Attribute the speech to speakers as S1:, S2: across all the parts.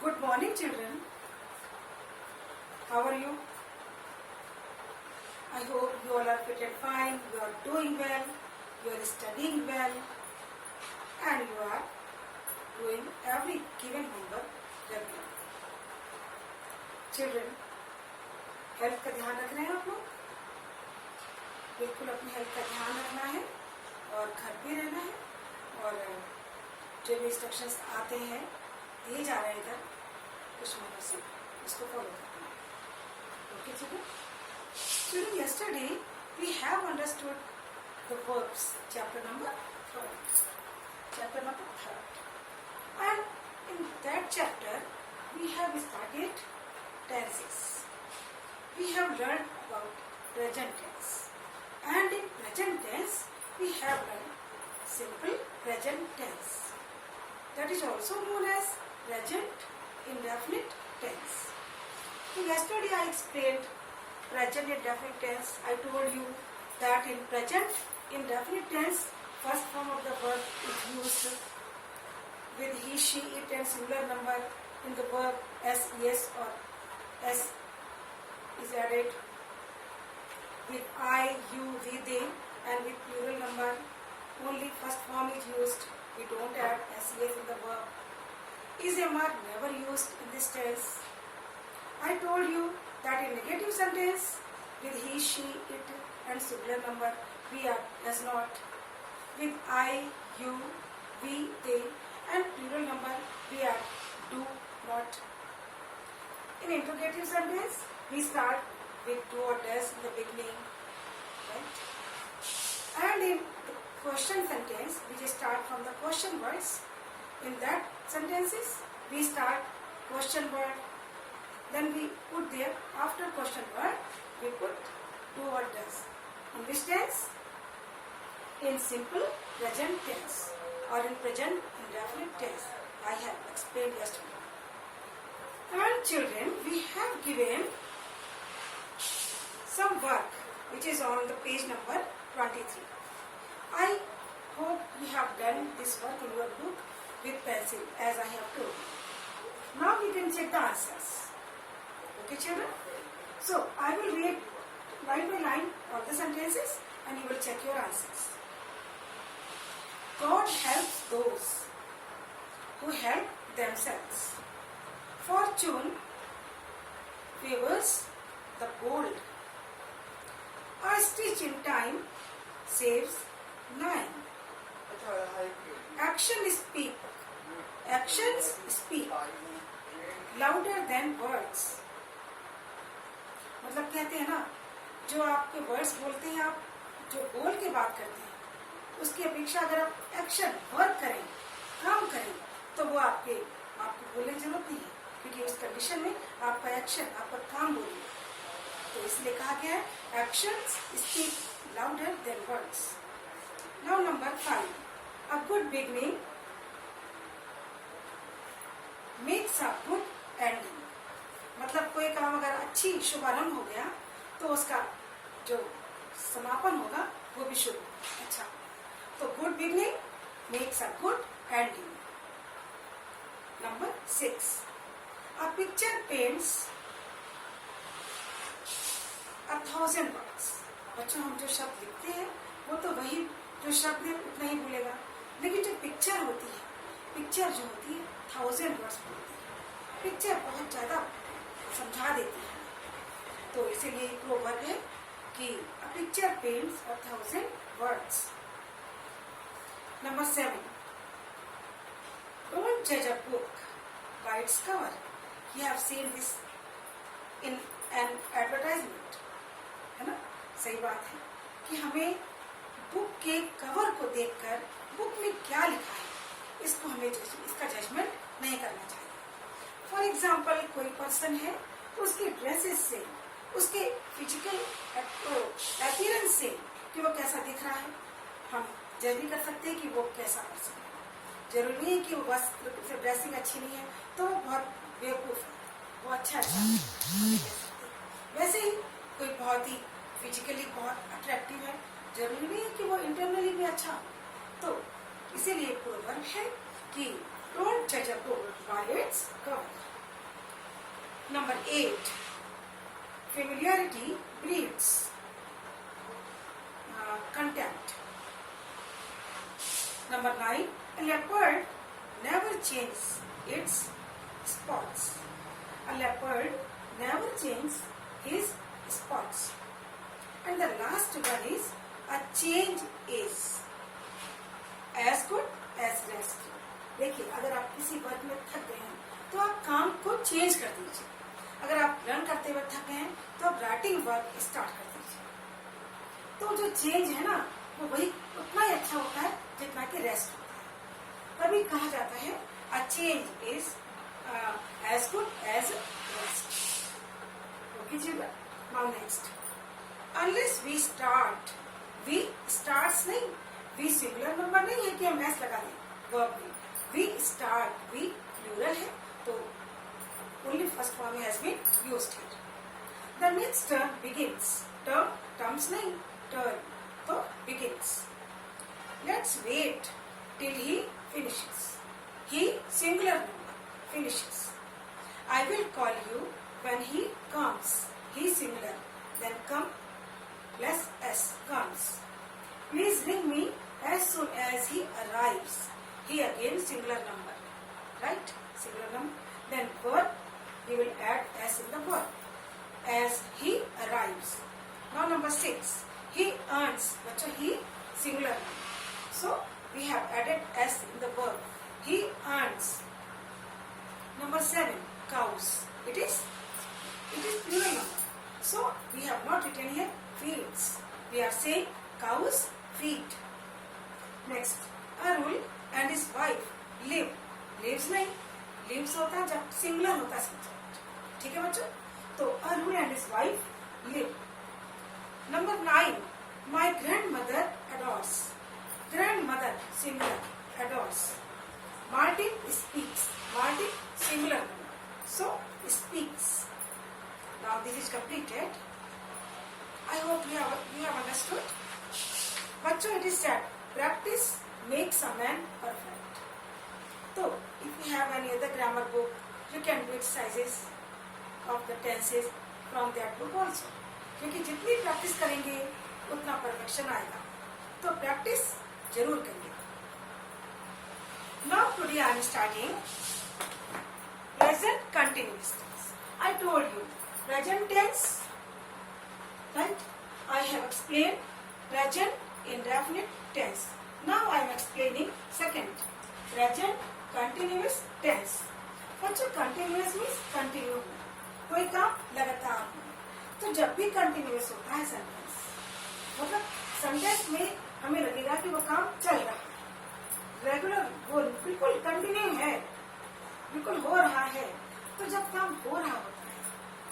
S1: Good morning, children. How are you? I hope you all are fit and fine, you are doing well, you are studying well, and you are doing every given homework regularly. Children, health का ध्यान रख रहे हैं आप लोग? बिल्कुल अपनी health का ध्यान रखना है और घर पे रहना है और जो भी इंस्ट्रक्शंस आते हैं दिए जा रहे हैं इधर कुछ महीनों से इसको फॉलो करना है. Okay children? Children, yesterday we have understood the verbs, chapter number 3, and in that chapter we have started tenses. We have learned about present tense, and in present tense we have learned simple present tense, that is also known as present indefinite tense. So yesterday I explained present indefinite tense. I told you that in present indefinite tense, first form of the verb is used with he, she, it and singular number. In the verb s, yes or s is added with I, you, we, they, and with plural number. Only first form is used. We don't add s, yes in the verb. Is am are never used in this tense. I told you that in negative sentence with he, she, it and singular number we are does not. With I, you, we, they and plural number we are do not. In interrogative sentence we start with do or does in the beginning, right? And in the question sentence we just start from the question words. In that sentences we start question word. Then we put there after question word we put do or does. In which tense? In simple present tense or in present indefinite tense. I have explained yesterday. And children, we have given some work which is on the page number 23. I hope you have done this work in your book with pencil as I have told you. Now we can check the answers. Okay, children? So, I will read line by line all the sentences and you will check your answers. God helps those who help themselves. Fortune favors the bold. A stitch in time saves 9. Actions speak louder than words. मतलब कहते हैं ना, जो आपके words बोलते हैं, आप जो बोल के बात करते हैं उसकी अपेक्षा अगर आप एक्शन वर्क करें, काम करें, तो वो आपको बोलने की जरूरत नहीं है, क्योंकि उस कंडीशन में आपका एक्शन, आपका काम बोलिए. तो इसलिए कहा गया है actions speak louder than words. Now number 5. A good beginning makes a good ending. मतलब कोई काम अगर अच्छी शुभारंभ हो गया तो उसका जो समापन होगा वो भी शुभ अच्छा. तो good beginning makes a good ending. Number 6. A picture paints 1,000 words. बच्चों, हम जो शब्द लिखते हैं वो तो वही जो शब्द है उतना ही बोलेगा, लेकिन जो पिक्चर होती है, पिक्चर जो होती है 1,000 words बोलती है. पिक्चर बहुत ज्यादा समझा देती है. तो इसीलिए प्रोवर्ब है कि a picture paints 1,000 words. Number 7. Don't judge a book by its cover. You have seen this in an advertisement. है ना? सही बात है कि हमें बुक के कवर को देखकर बुक में क्या लिखा है इसको हमें इसका जजमेंट नहीं करना चाहिए. फॉर एग्जाम्पल, कोई पर्सन है तो उसके ड्रेसेस से, उसके फिजिकल अपीयरेंस से कि वो कैसा दिख रहा है हम जज भी कर सकते हैं कि वो कैसा पर्सन है. जरूरी नहीं है कि वो बस ड्रेसिंग अच्छी नहीं है तो वो बहुत बेवकूफ है, वो अच्छा है. वैसे ही कोई बहुत ही फिजिकली बहुत अट्रैक्टिव है, जरूरी नहीं है कि वो इंटरनली भी अच्छा हो. तो इसीलिए प्रोवर्ब है कि डोंट जज a book by its cover. Number 8, familiarity breeds contempt. Number 9, a leopard never changes its spots. A leopard never changes his spots. And the last one is, a change is as good as rest. देखिए, अगर आप किसी work में थक गए हैं तो आप काम को चेंज कर दीजिए. अगर आप लर्न करते हुए थक गए हैं तो आप राइटिंग वर्क स्टार्ट कर दीजिए. तो जो चेंज है ना, वो वही उतना ही अच्छा होता है जितना कि रेस्ट होता है. तभी कहा जाता है a change is as good as rest. Okay जी. Now next, unless we start, we starts नहीं, we सिंगुलर नंबर नहीं है कि हम एस लगा दें वर्ब में. we start, we प्लूरल है तो only first form has been used here. The next term begins. Terms नहीं, term तो begins. Let's wait till he finishes. He singular number finishes. I will call you when he comes. He singular, then come plus s comes. Please ring me as soon as he arrives. He again singular number, right? Singular number. Then verb, we will add s in the verb. As he arrives. Now number 6, he earns. बच्चों, he singular number. So we have added s in the verb. He earns. Number 7, cows. It is plural number. So we have not written here feeds. We are saying cows feed. Next, Arul and his wife live. Lives नहीं, lives होता है जब singular होता है subject. ठीक है बच्चों. तो Arul and his wife live. Number 9, my grandmother adores. Grandmother singular, adores. Martin speaks. Martin singular. So speaks. Now this is completed. I hope you have understood. बच्चों, it is said practice makes a man perfect. So if you have any other grammar book, you can do exercises of the tenses from that book also. क्योंकि जितनी practice करेंगे उतना perfection आएगा. तो practice जरूर करिए. Now today I am starting present continuous tense. I told you present tense, right? I have explained present indefinite tense. Now I am explaining second present continuous tense. बच्चों, continuous means continue, कोई काम लगातार हो. तो जब भी continuous होता है सेंटेंस, मतलब सेंटेंस में हमें लगेगा कि वो काम चल रहा है, रेगुलर, वो बिल्कुल कंटिन्यू है, बिल्कुल हो रहा है. तो जब काम हो रहा होता है,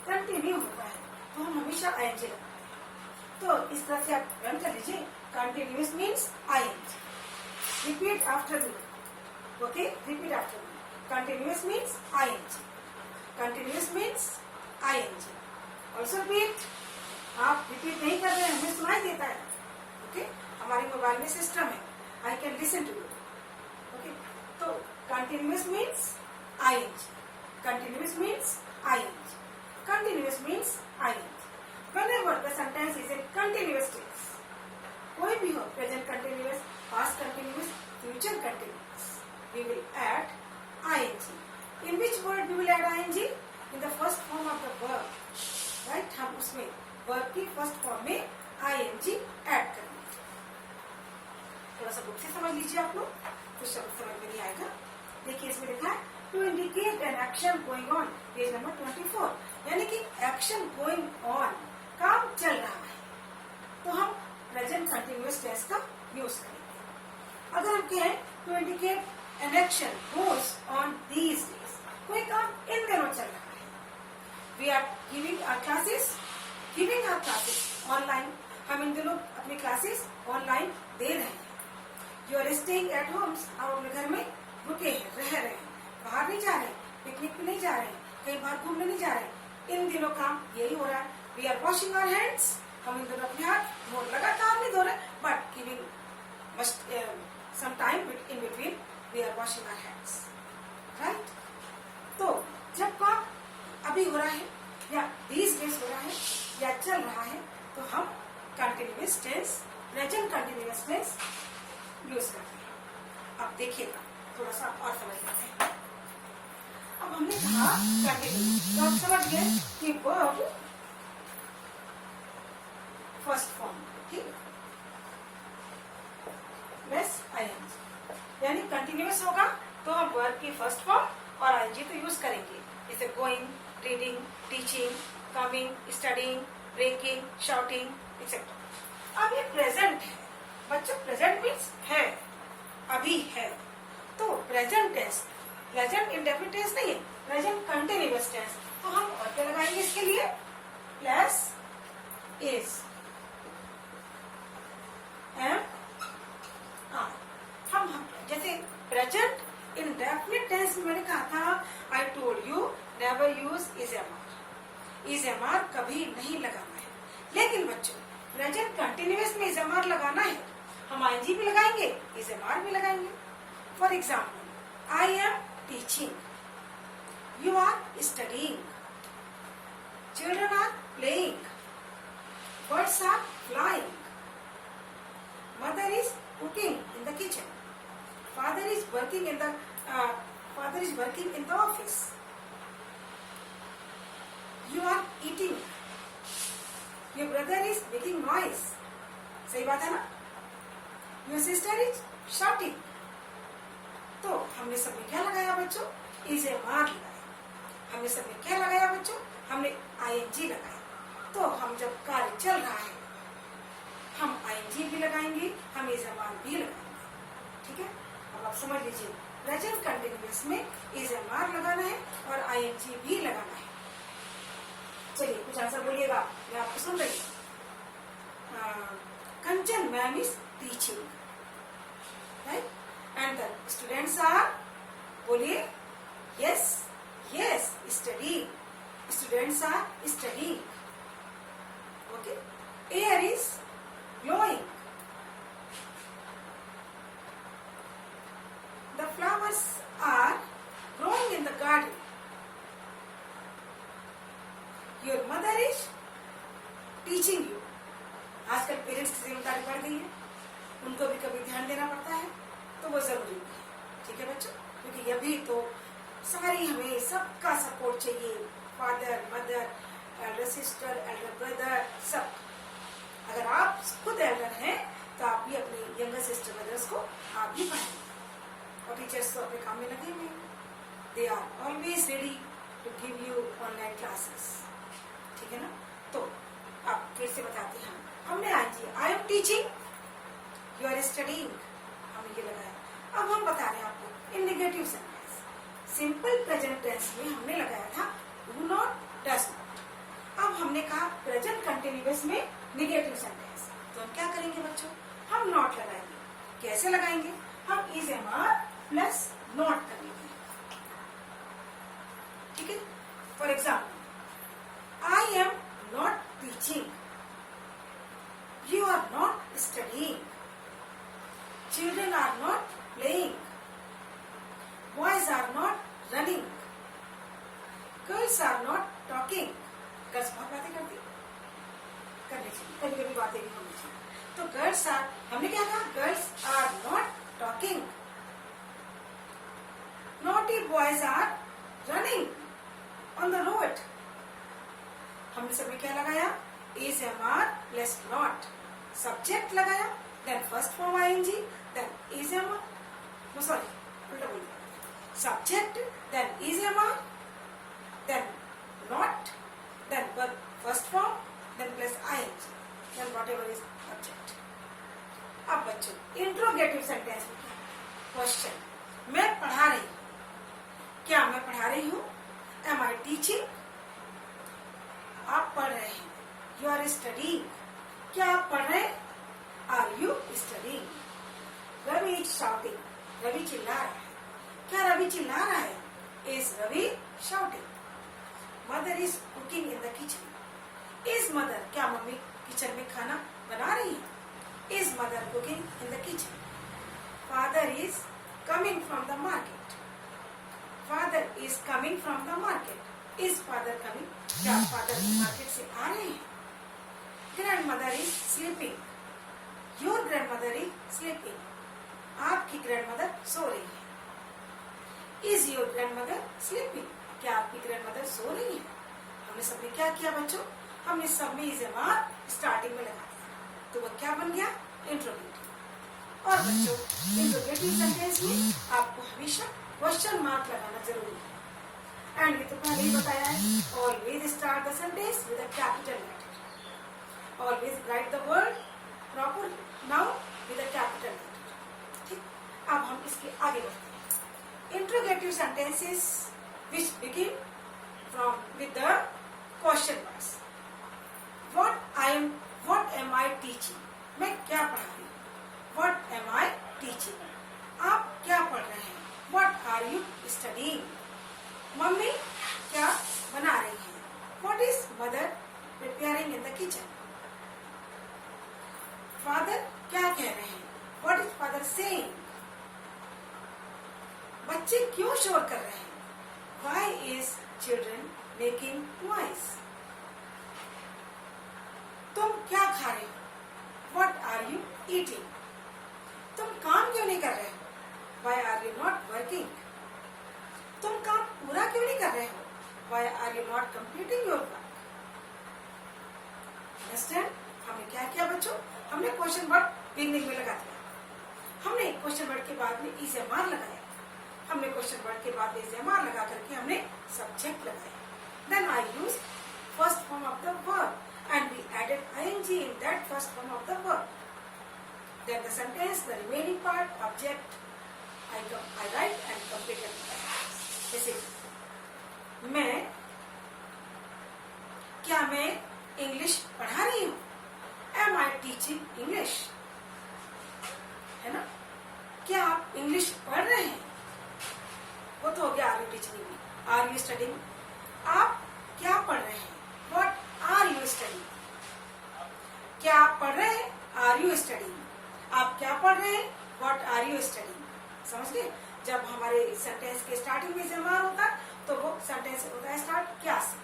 S1: कंटिन्यू होता है, तो हम हमेशा आईएनजी लगाते हैं. तो इस तरह से आप लर्न कर लीजिए. Continuous means ING. Repeat after me. Okay, repeat after me. Continuous means ING. Continuous means ING. Also repeat. आप रिपीट नहीं कर रहे हैं, हमें सुनाई देता है. ओके, हमारे मोबाइल में सिस्टम है, I can listen to you. Okay, तो continuous means ING. Continuous means ING. Continuous means ING. Whenever the sentence is in continuous tense, कोई भी हो, present continuous, past continuous, future continuous, we will add ING. In which word we will add ING? In the first form of the verb, right? हम उसमें verb की first form में ING add करेंगे. थोड़ा सा बुक से समझ लीजिए आप लोग, कुछ शब्द समझ में नहीं आएगा. देखिए इसमें लिखा है to indicate an action going on, page number 24. यानी कि एक्शन गोइंग ऑन, काम चल रहा है, तो हम प्रेजेंट कंटिन्यूअस टेंस का यूज करेंगे. अगर हम कहें to indicate an action goes on these days, कोई काम इन दिनों चल रहा है. We are giving our classes online. हम इन दिनों अपनी क्लासेस ऑनलाइन दे रहे हैं. You are staying at homes, आप अपने घर में रुके हैं, रह रहे हैं, बाहर नहीं जा रहे हैं, पिकनिक पे नहीं जा रहे हैं, कहीं बाहर घूमने नहीं जा रहे हैं. इन दिनों काम यही हो रहा है. We are washing our hands, हम इन दिनों अपने हाथ धो लगातार नहीं धो रहे, but giving some time in between we are washing our hands, right? तो जब काम अभी अभी हो रहा है या these days हो रहा है या चल रहा है, तो हम continuous tense, present continuous tense use करते हैं। अब देखिएगा थोड़ा सा और समझ लेते हैं। अब हमने कहा कंटिन्यूअस, तो हम समझ गए कि वर्ब फर्स्ट फॉर्म, ठीक, प्लस आईएनजी, यानी कंटिन्यूअस होगा तो हम वर्ब की फर्स्ट फॉर्म और आईएनजी तो यूज करेंगे, जैसे going, reading, teaching, coming, studying, breaking, shouting etcetera. अब ये प्रेजेंट है बच्चों, प्रेजेंट मीन्स है, अभी है, तो present tense, present indefinite tense नहीं है, प्रेजेंट कंटिन्यूअस टेंस, तो हम और क्या लगाएंगे इसके लिए, प्लस इज, एम आर। हम जैसे प्रेजेंट इंडेफिनिट टेंस में मैंने कहा था, I told you never use is am are, is am are कभी नहीं लगाना है। लेकिन बच्चों प्रेजेंट कंटिन्यूअस में इज एम आर लगाना है, हम आईएनजी भी लगाएंगे, इज एम आर भी लगाएंगे। For example, I am teaching, you are studying, children are playing, birds are flying, mother is cooking in the kitchen, father is working in the office, you are eating, your brother is making noise, सही बात है ना, your sister is shouting। तो हमने सब में क्या लगाया बच्चों, इज एम आर लगाया। हमने सब में क्या लगाया बच्चों, हमने आईएनजी लगाया। तो हम जब कार्य चल रहा है हम आईएनजी भी लगाएंगे, हम इज एम आर भी लगाएंगे, ठीक है। अब आप समझ लीजिए, प्रेजेंट कंटिन्यूअस में इज एम आर लगाना है और आईएनजी भी लगाना है। चलिए कुछ आंसर बोलिएगा, मैं आपको सुन रही हूँ। Kanchan ma'am is teaching, right, and the students are, बोलिए, yes yes, study, students are study, okay. Air is blowing, the flowers are growing in the garden, your mother is teaching you। आजकल parents की जिम्मेदारी बढ़ गई है, उनको भी कभी ध्यान देना पड़ता है, तो वो जरूरी है, ठीक है बच्चों, क्योंकि अभी तो सारी हमें सबका सपोर्ट चाहिए, father, mother, Elder sister, Elder brother, सब। अगर आप खुद एल्डर हैं तो आप भी अपने यंगर सिस्टर ब्रदर्स को आप भी पढ़ाएं, और टीचर्स तो अपने काम में लगे हुए हैं, they are always ready to give you online classes, ठीक है ना। तो आप फिर से बताते हैं, हमने आज I am teaching, you are studying, हमने ये लगाया। अब हम बता रहे हैं आपको इन negative sentence, simple present tense में हमने लगाया था डू नॉट, डज नॉट। अब हमने कहा प्रेजेंट कंटिन्यूअस में नेगेटिव सेंटेंस, तो हम क्या करेंगे बच्चों, हम नॉट लगाएंगे। कैसे लगाएंगे, हम is am are plus not करेंगे, ठीक है। For example, I am not teaching, you are not studying, children are not playing, boys are not running, girls are not talking. Girls बहुत बातें करती, करनी चाहिए, कभी कभी बातें भी होनी चाहिए। तो गर्ल्स आर, हमने क्या कहा, girls are not talking, naughty boys are running on the road. हमने सब में क्या लगाया, is am are plus not, subject लगाया, then first form ING, then is am are, sorry उल्टा बोल दिया, subject, then is am are, then not, then verb first form, then plus ing, then whatever is object। अब बच्चों interrogative sentence में क्या, question, मैं पढ़ा रही हूँ, क्या मैं पढ़ा रही हूँ, एम आई टीचिंग, आप पढ़ रहे हैं, यू आर स्टडीइंग, क्या आप पढ़ रहे हैं, are you studying, Ravi is shouting, Ravi चिल्ला रहा है, क्या रवि चिल्ला रहा है, is Ravi shouting, mother is cooking in the kitchen, is mother, क्या मम्मी किचन में खाना बना रही है, is mother cooking in the kitchen, father is coming from the market, Father is coming from the market. Is father coming? क्या father market से आ रहे हैं? Grandmother is sleeping. Your grandmother is sleeping. आपकी grandmother सो रही है. Is your grandmother sleeping? क्या आपकी grandmother सो रही है? हमने सबने क्या किया बच्चों? हमने सब में इज़ेमार स्टार्टिंग में लगा दिया. तो वो क्या बन गया? इंट्रोगेटिव. और बच्चों इंट्रोगेटिव सेंटेंस में आपको हमेशा क्वेश्चन मार्क लगाना जरूरी है. एंड ये तो पहले ही बताया है. Always start the sentence with a capital letter. Always write the word proper noun with a capital letter. ठीक. अब हम इसके आगे बढ़ते हैं. Interrogative sentences which begin from with the question marks. What am I teaching? मैं क्या पढ़ा रही हूँ? What am I teaching? आप क्या पढ़ रहे हैं? What are you studying? Mummy क्या बना रही है? What is mother preparing in the kitchen? Father क्या कह रहे हैं? What is father saying? बच्चे क्यों शोर कर रहे हैं? Why is children making noise? तुम क्या खा रहे हो? What are you eating? तुम काम क्यों नहीं कर रहे हो? Why are you not working? तुम काम पूरा क्यों नहीं कर रहे हो? Why are you not completing your work? Understand? हमने क्या किया बच्चों? हमने क्वेश्चन वर्ड बिगनिंग में लगा दिया. हमने क्वेश्चन वर्ड के बाद में इज़ेमार लगाया. हमने क्वेश्चन वर्ड के बाद में इज़ेमार लगा करके हमने सब्जेक्ट लगाया. Then I used first form of the verb and we added ing in that first form of the verb. Then the sentence, the remaining part, object, I write and complete it. जैसे मैं English पढ़ा रही हूँ? Am I teaching English? है ना? क्या आप English पढ़ रहे हैं? वो तो हो गया are you teaching. Are you studying? आप क्या पढ़ रहे हैं? What are you studying? क्या आप पढ़ रहे हैं? Are you studying? आप क्या पढ़ रहे हैं? What are you studying? समझ गए? जब हमारे सेंटेंस के स्टार्टिंग में इज़ेमार होता है तो वो सेंटेंस होता है स्टार्ट क्या से.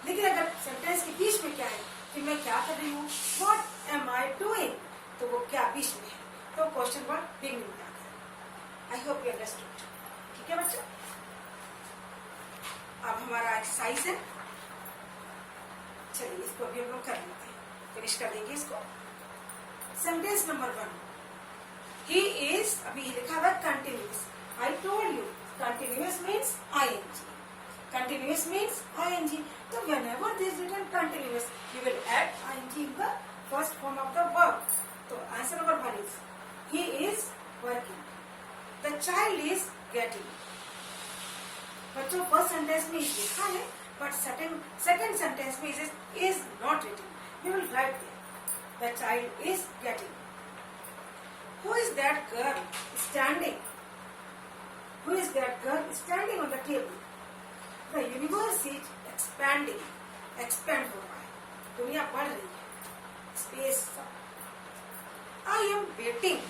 S1: लेकिन अगर सेंटेंस के बीच में क्या है कि मैं क्या कर रही हूँ? What am I doing? तो वो क्या बीच में है तो क्वेश्चन वर्ड बिगिनिंग में आता है. I hope you understood. ठीक है बच्चों. अब हमारा एक्सरसाइज है. चलिए इसको अभी हम लोग कर लेते हैं. फिनिश कर देंगे इसको. Sentence number 1. ही इज, अभी लिखा हुआ continuous. I told you, continuous means ing. Continuous means ing. So whenever there is written continuous, you will add ing in the first form of the verb. So answer number 1 is, he is working. The child is getting. बच्चों first sentence में इस लिखा है, but second sentence में is not written. You will write there. The child is getting. Who is that girl standing? Who is that girl standing on the table? The universe is expanding. Expand हो रहा है. दुनिया बढ़ रही है. Space. I am waiting.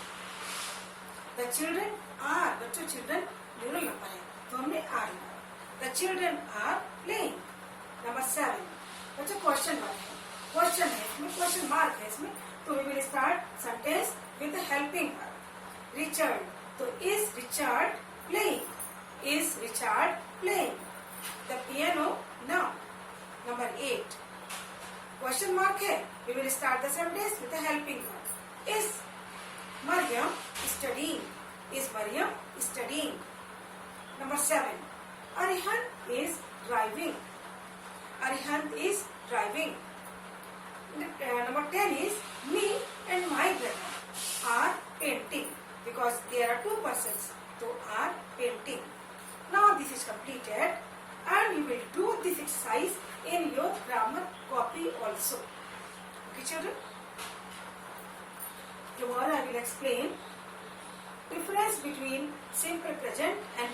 S1: The children are. बच्चों children plural number है तो हमने are लिखा. The children are playing. Number 7. बच्चों question mark है. Question है इसमें. Question mark है इसमें. तो we will start sentence with the helping verb. Richard. तो is Richard playing? Is Richard playing the piano now? Number 8. Question mark है. We will start the sentence with the helping verb. Is Maryam studying? Is Maryam studying? Number 7. Arihant is driving. Arihant is driving. Number 10 is me and my brother are painting because there are 2 persons. So are painting. Now this is completed and you will do this exercise in your grammar copy also. Okay children? Tomorrow I will explain difference between simple present and